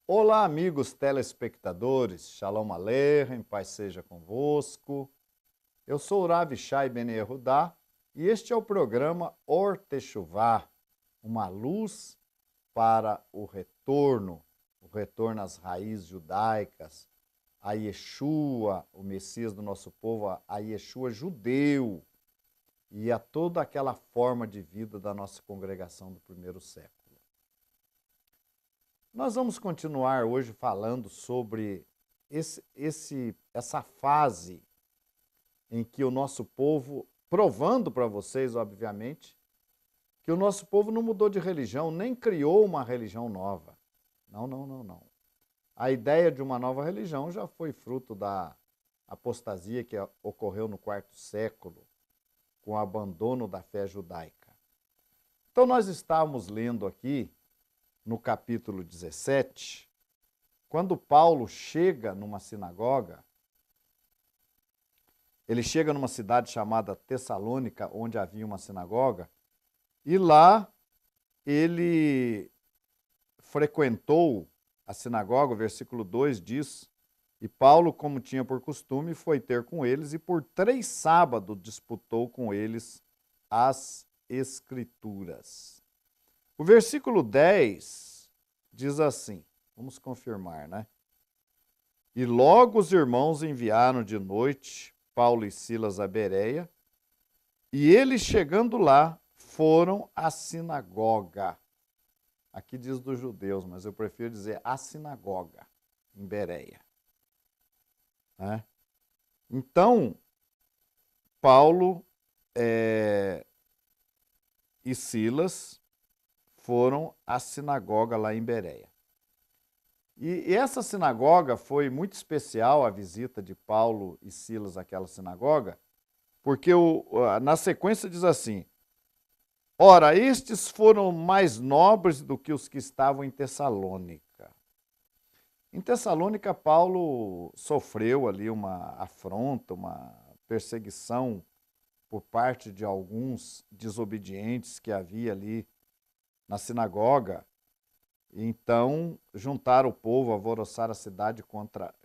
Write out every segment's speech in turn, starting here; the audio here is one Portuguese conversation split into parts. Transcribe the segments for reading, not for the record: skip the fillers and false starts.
Olá, amigos telespectadores, Shalom Aleichem, paz seja convosco. Eu sou o Rav Shai Ben Yehudá e este é o programa Or Teshuvá, uma luz para o retorno às raízes judaicas, a Yeshua, o Messias do nosso povo, a Yeshua judeu e a toda aquela forma de vida da nossa congregação do primeiro século. Nós vamos continuar hoje falando sobre essa fase em que o nosso povo, provando para vocês, obviamente, que o nosso povo não mudou de religião, nem criou uma religião nova. Não, não, não, não. A ideia de uma nova religião já foi fruto da apostasia que ocorreu no quarto século, com o abandono da fé judaica. Então nós estávamos lendo aqui, no capítulo 17, quando Paulo chega numa sinagoga, ele chega numa cidade chamada Tessalônica, onde havia uma sinagoga, e lá ele frequentou a sinagoga, o versículo 2 diz, e Paulo, como tinha por costume, foi ter com eles, e por 3 sábados disputou com eles as Escrituras. O versículo 10 diz assim, vamos confirmar, né? E logo os irmãos enviaram de noite Paulo e Silas a Bereia, e eles chegando lá foram à sinagoga. Aqui diz dos judeus, mas eu prefiro dizer a sinagoga, em Bereia. Né? Então, Paulo e Silas foram à sinagoga lá em Bereia. E essa sinagoga foi muito especial, a visita de Paulo e Silas àquela sinagoga, porque na sequência diz assim, ora, estes foram mais nobres do que os que estavam em Tessalônica. Em Tessalônica, Paulo sofreu ali uma afronta, uma perseguição por parte de alguns desobedientes que havia ali na sinagoga. Então, juntaram o povo, alvoroçaram a cidade contra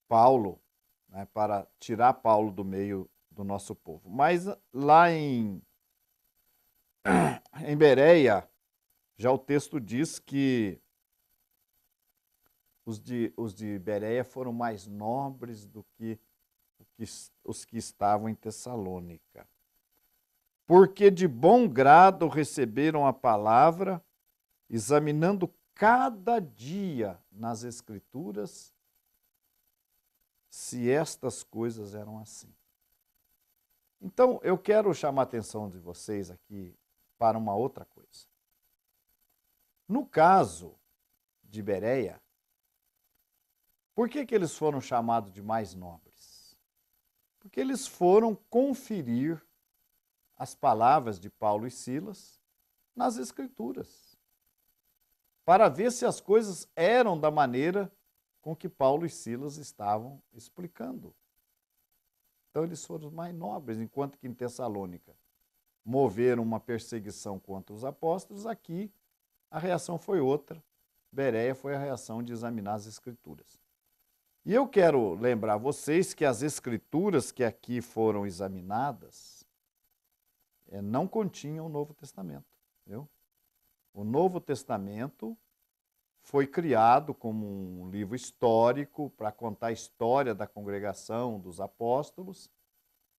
Paulo, né, para tirar Paulo do meio do nosso povo. Mas lá em Bereia, já o texto diz que os de Bereia foram mais nobres do que os que estavam em Tessalônica. Porque de bom grado receberam a palavra, examinando cada dia nas Escrituras se estas coisas eram assim. Então, eu quero chamar a atenção de vocês aqui para uma outra coisa. No caso de Bereia, por que eles foram chamados de mais nobres? Porque eles foram conferir as palavras de Paulo e Silas nas Escrituras, para ver se as coisas eram da maneira com que Paulo e Silas estavam explicando. Então eles foram os mais nobres, enquanto que em Tessalônica moveram uma perseguição contra os apóstolos, aqui a reação foi outra. Bereia foi a reação de examinar as Escrituras. E eu quero lembrar vocês que as Escrituras que aqui foram examinadas não continham o Novo Testamento. Viu? O Novo Testamento foi criado como um livro histórico para contar a história da congregação dos apóstolos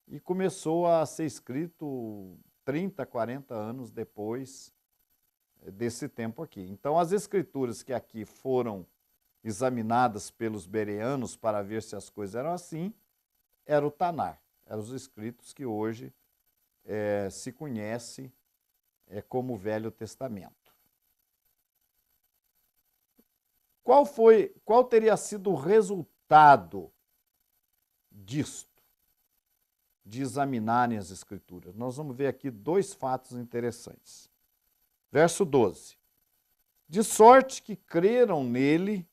e começou a ser escrito 30, 40 anos depois desse tempo aqui. Então, as escrituras que aqui foram examinadas pelos bereanos para ver se as coisas eram assim, era o Tanar, eram os escritos que hoje se conhece como o Velho Testamento. Qual teria sido o resultado disto, de examinarem as Escrituras? Nós vamos ver aqui 2 fatos interessantes. Verso 12. De sorte que creram nele,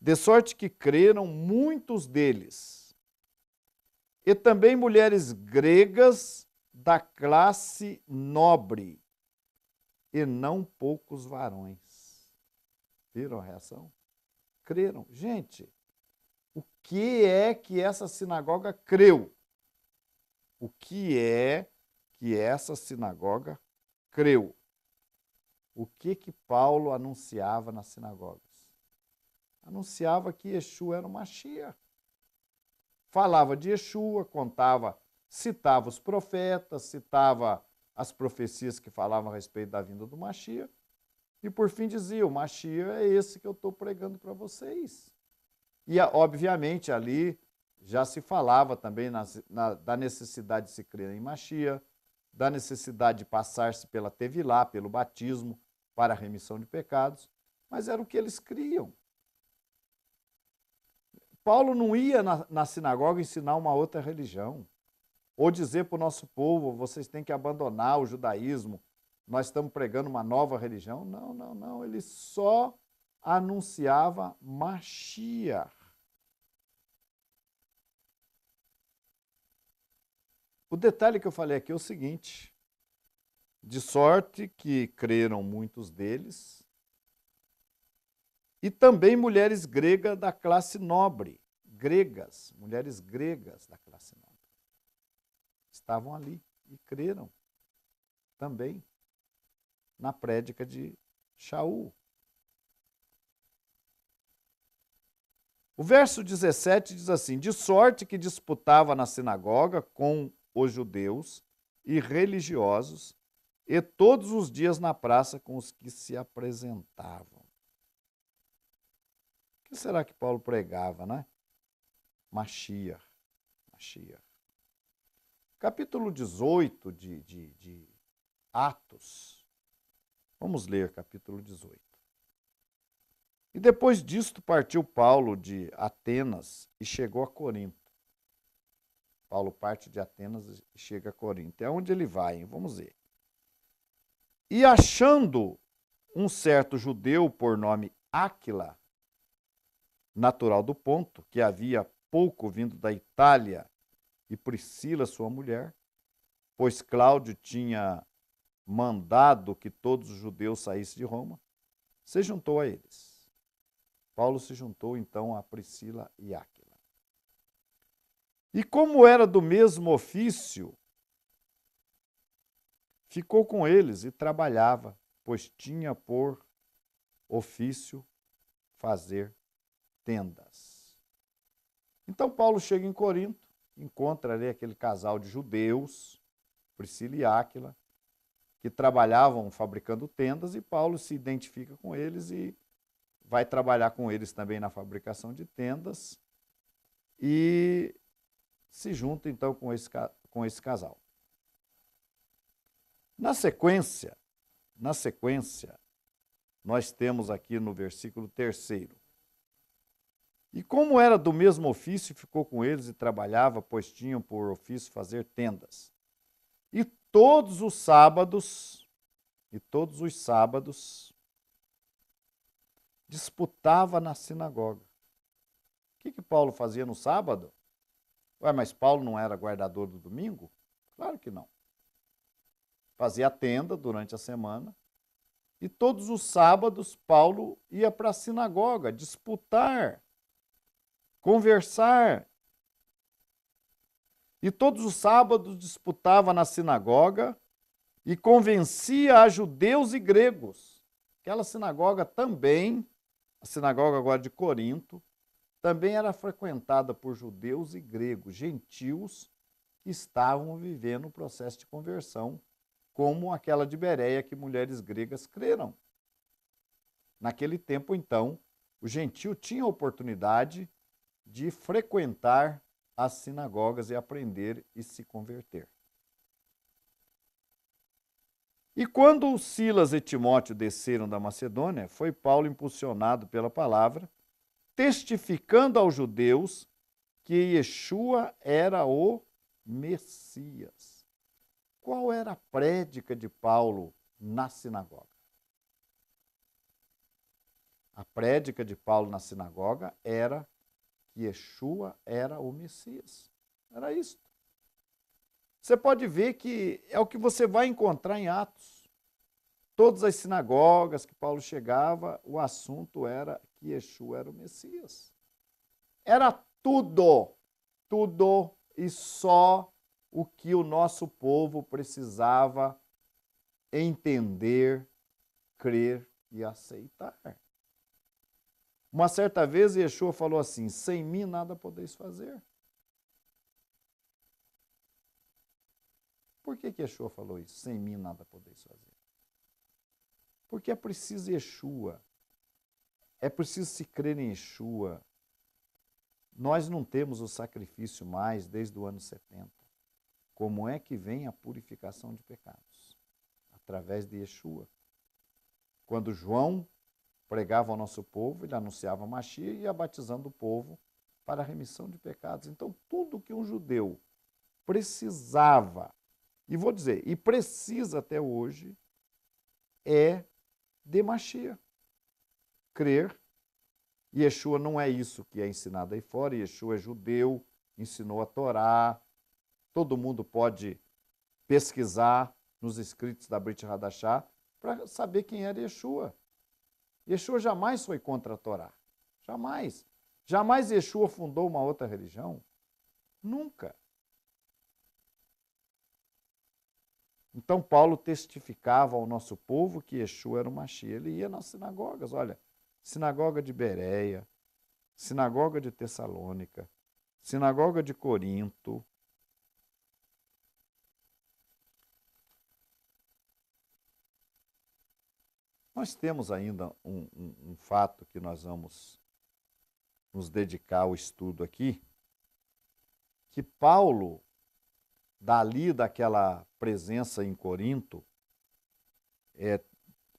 de sorte que creram muitos deles, e também mulheres gregas da classe nobre, e não poucos varões. Viram a reação? Creram. Gente, o que é que essa sinagoga creu? O que é que essa sinagoga creu? O que Paulo anunciava nas sinagogas? Anunciava que Yeshua era o Mashiach. Falava de Yeshua, contava, citava os profetas, citava as profecias que falavam a respeito da vinda do Mashiach, e por fim dizia, o Mashiach é esse que eu estou pregando para vocês. E, obviamente, ali já se falava também da necessidade de se crer em Mashiach, da necessidade de passar-se pela Tevilá, pelo batismo, para a remissão de pecados, mas era o que eles criam. Paulo não ia na sinagoga ensinar uma outra religião, ou dizer para o nosso povo, vocês têm que abandonar o judaísmo, nós estamos pregando uma nova religião. Não, não, não, ele só anunciava Mashiach. O detalhe que eu falei aqui é o seguinte, de sorte que creram muitos deles, e também mulheres gregas da classe nobre, mulheres gregas da classe nobre, estavam ali e creram também na prédica de Shaul. O verso 17 diz assim, de sorte que disputava na sinagoga com os judeus e religiosos, e todos os dias na praça com os que se apresentavam. O que será que Paulo pregava, né? Mashiach. Capítulo 18 de Atos. Vamos ler capítulo 18. E depois disto partiu Paulo de Atenas e chegou a Corinto. Paulo parte de Atenas e chega a Corinto. É onde ele vai, hein? Vamos ver. E achando um certo judeu por nome Áquila, natural do Ponto, que havia pouco vindo da Itália, e Priscila, sua mulher, pois Cláudio tinha mandado que todos os judeus saíssem de Roma, se juntou a eles. Paulo se juntou então a Priscila e Áquila. E como era do mesmo ofício, ficou com eles e trabalhava, pois tinha por ofício fazer tendas. Então Paulo chega em Corinto, encontra ali aquele casal de judeus, Priscila e Áquila, que trabalhavam fabricando tendas, e Paulo se identifica com eles e vai trabalhar com eles também na fabricação de tendas e se junta então com esse casal. Na sequência, nós temos aqui no versículo 3º, e como era do mesmo ofício, ficou com eles e trabalhava, pois tinham por ofício fazer tendas. E todos os sábados, disputava na sinagoga. O que Paulo fazia no sábado? Ué, mas Paulo não era guardador do domingo? Claro que não. Fazia a tenda durante a semana, e todos os sábados Paulo ia para a sinagoga disputar, conversar. E todos os sábados disputava na sinagoga e convencia a judeus e gregos. Aquela sinagoga também, a sinagoga agora de Corinto, também era frequentada por judeus e gregos, gentios, que estavam vivendo o processo de conversão, como aquela de Bereia, que mulheres gregas creram. Naquele tempo, então, o gentio tinha a oportunidade de frequentar as sinagogas e aprender e se converter. E quando Silas e Timóteo desceram da Macedônia, foi Paulo impulsionado pela palavra, testificando aos judeus que Yeshua era o Messias. Qual era a prédica de Paulo na sinagoga? A prédica de Paulo na sinagoga era que Yeshua era o Messias. Era isso. Você pode ver que é o que você vai encontrar em Atos. Todas as sinagogas que Paulo chegava, o assunto era que Yeshua era o Messias. Era tudo, tudo e só o que o nosso povo precisava entender, crer e aceitar. Uma certa vez Yeshua falou assim: sem mim nada podeis fazer. Por que Yeshua falou isso? Sem mim nada podeis fazer. Porque é preciso Yeshua. É preciso se crer em Yeshua. Nós não temos o sacrifício mais desde o ano 70. Como é que vem a purificação de pecados? Através de Yeshua. Quando João pregava ao nosso povo, ele anunciava Mashiach e ia batizando o povo para a remissão de pecados. Então, tudo que um judeu precisava, e vou dizer, e precisa até hoje, é de Mashiach. Crer. Yeshua não é isso que é ensinado aí fora. Yeshua é judeu, ensinou a Torá. Todo mundo pode pesquisar nos escritos da Brit Hadashah para saber quem era Yeshua. Yeshua jamais foi contra a Torá. Jamais. Jamais Yeshua fundou uma outra religião. Nunca. Então Paulo testificava ao nosso povo que Yeshua era o Mashiach. Ele ia nas sinagogas, olha, sinagoga de Bereia, sinagoga de Tessalônica, sinagoga de Corinto. Nós temos ainda um fato que nós vamos nos dedicar ao estudo aqui, que Paulo, dali daquela presença em Corinto,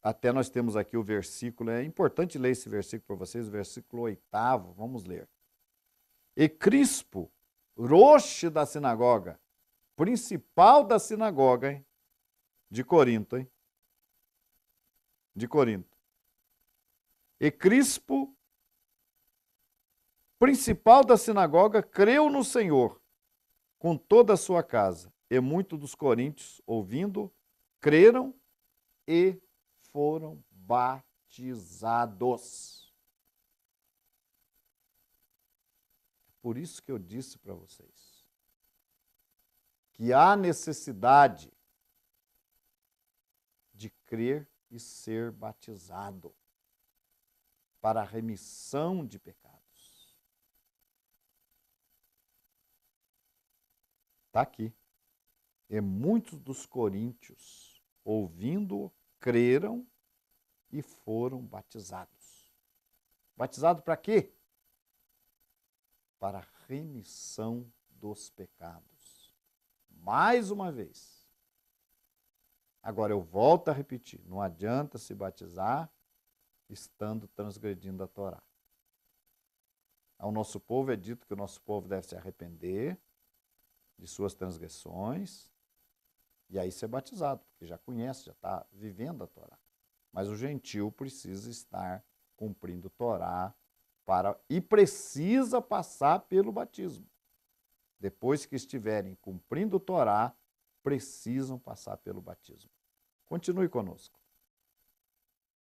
até nós temos aqui o versículo, é importante ler esse versículo para vocês, o versículo 8º, vamos ler. E Crispo, roche da sinagoga, principal da sinagoga, hein, de Corinto, hein? De Corinto. E Crispo, principal da sinagoga, creu no Senhor com toda a sua casa. E muitos dos coríntios, ouvindo, creram e foram batizados. Por isso que eu disse para vocês que há necessidade de crer e ser batizado para a remissão de pecados. Está aqui. E muitos dos coríntios, ouvindo, creram e foram batizados. Batizado para quê? Para a remissão dos pecados. Mais uma vez. Agora eu volto a repetir, não adianta se batizar estando transgredindo a Torá. Ao nosso povo é dito que o nosso povo deve se arrepender de suas transgressões e aí ser batizado, porque já conhece, já está vivendo a Torá. Mas o gentio precisa estar cumprindo a Torá e precisa passar pelo batismo. Depois que estiverem cumprindo a Torá, precisam passar pelo batismo. Continue conosco.